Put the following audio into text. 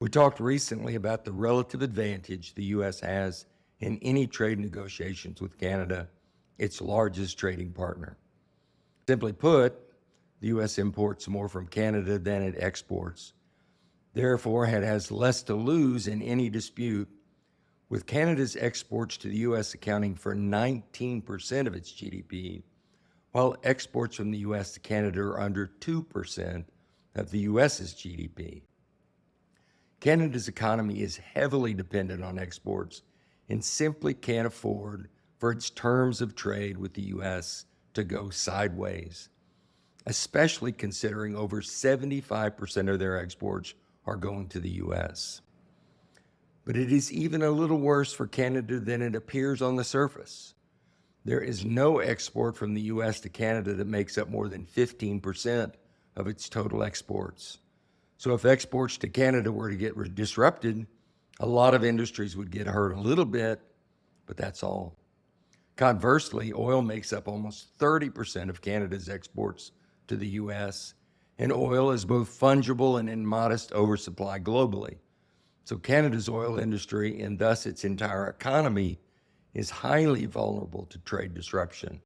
We talked recently about the relative advantage the U.S. has in any trade negotiations with Canada, its largest trading partner. Simply put, the U.S. imports more from Canada than it exports. Therefore, it has less to lose in any dispute, with Canada's exports to the U.S. accounting for 19% of its GDP, while exports from the U.S. to Canada are under 2% of the U.S.'s GDP. Canada's economy is heavily dependent on exports and simply can't afford for its terms of trade with the U.S. to go sideways, especially considering over 75% of their exports are going to the U.S. But it is even a little worse for Canada than it appears on the surface. There is no export from the U.S. to Canada that makes up more than 15% of its total exports. So if exports to Canada were to get disrupted, a lot of industries would get hurt a little bit, but that's all. Conversely, oil makes up almost 30% of Canada's exports to the U.S., and oil is both fungible and in modest oversupply globally. So Canada's oil industry, and thus its entire economy, is highly vulnerable to trade disruption.